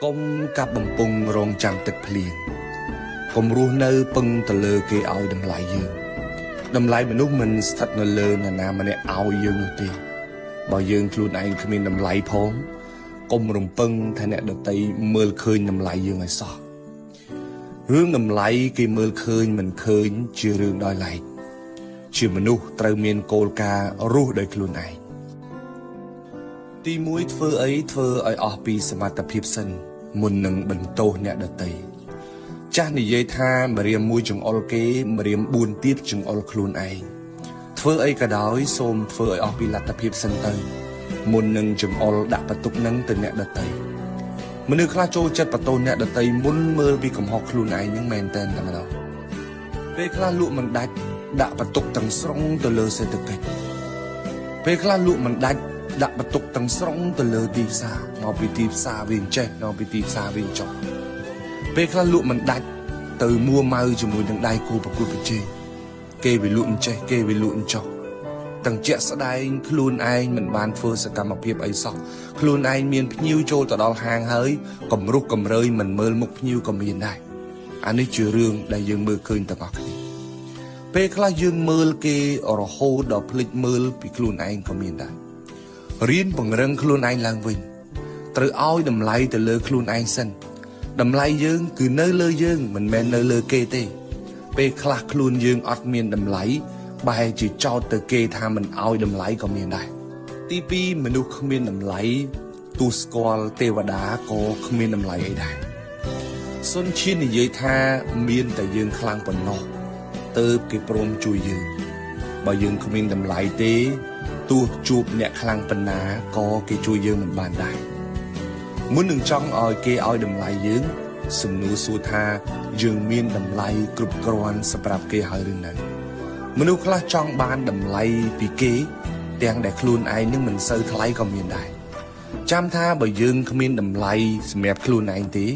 កុំកាប់បំពង់រងចាំទឹកភ្លៀងកុំរស់នៅពឹងទៅលើគេឲ្យតម្លៃយើងតម្លៃមនុស្សមិនស្ថិតនៅលើនរណាម្នាក់ឲ្យយើងនោះទេបើយើងខ្លួនឯងគ្មានតម្លៃផងកុំរំពឹងថាអ្នកដទៃមើលឃើញតម្លៃយើងឲ្យសោះរឿងតម្លៃគេមើលឃើញមិនឃើញជារឿងដោយឡែកជាមនុស្សត្រូវមានគោលការណ៍រស់ដោយខ្លួនឯងទី1ធ្វើអីធ្វើឲ្យអស់ពីសមត្ថភាពសិនមុននឹងបន្ទោសអ្នកដទៃចាស់និយាយថាម្រាមមួយចង្អុលគេម្រាម4ទៀតចង្អុលខ្លួនឯងធ្វើអីក៏ដោយសូមធ្វើឲ្យអស់ពីលទ្ធភាពសិនទៅមុននឹងចង្អុលដាក់បន្ទុកនឹងទៅអ្នកដទៃមនុស្សខ្លះចូលចិត្តបន្ទោសអ្នកដទៃមុនមើលពីកំហុសខ្លួនឯងហ្នឹងមែនតើតែម្ដងពេលខ្លះលក់មិនដាច់ដាក់បន្ទុកទាំងស្រុងទៅលើសេដ្ឋកិច្ចពេលខ្លះលក់មិនដាច់ដាក់បន្ទុកទាំងស្រុងទៅលើទីផ្សារមកពីទីផ្សារវិញចេះមកពីទីផ្សារវិញចុះពេលខ្លះលក់មិនដាច់ទៅមួម៉ៅជាមួយនឹងដៃគូប្រកួតប្រជែងគេវាលក់អញ្ចេះគេវាលក់អញ្ចោះទាំងជាក់ស្ដែងខ្លួនឯងមិនបានធ្វើសកម្មភាពអីសោះខ្លួនឯងមានភ្ញៀវចូលទៅដល់ហាងហើយកំរុះកំរើយមិនមើលមុខភ្ញៀវក៏មានដែរអានេះជារឿងដែលយើងមើលឃើញទាំងអស់គ្នាពេលខ្លះយើងមើលគេរហូតដល់ភ្លេចមើលពីខ្លួនឯងក៏មានដែររៀនពង្រឹងខ្លួនឯងឡើងវិញត្រូវឲ្យតម្លៃទៅលើខ្លួនឯងសិនតម្លៃយើងគឺនៅលើយើងមិនមែននៅលើគេទេពេលខ្លះខ្លួនយើងអត់មានតម្លៃបែរជាចោទទៅគេថាមិនឲ្យតម្លៃក៏មានដែរទី2មនុស្សគ្មានតម្លៃទូស្គាល់ទេវតាក៏គ្មានតម្លៃអីដែរសុនឈៀននិយាយថាមានតែយើងខ្លាំងប៉ុណ្ណោះទើបគេព្រមជួយយើងបើយើងគ្មានតម្លៃទេទោះជួបអ្នកខ្លាំងប៉ុណ្ណាក៏គេជួយយើងមិនបានដែរមុននឹងចង់ឲ្យគេឲ្យតម្លៃយើងសំណួរសួរថាយើងមានតម្លៃគ្រប់គ្រាន់សម្រាប់គេហើយឬនៅមនុស្សខ្លះចង់បានតម្លៃពីគេទាំងដែលខ្លួនឯងនឹងមិនសូវថ្លៃក៏មានដែរចាំថាបើយើងគ្មានតម្លៃសម្រាប់ខ្លួនឯងទេ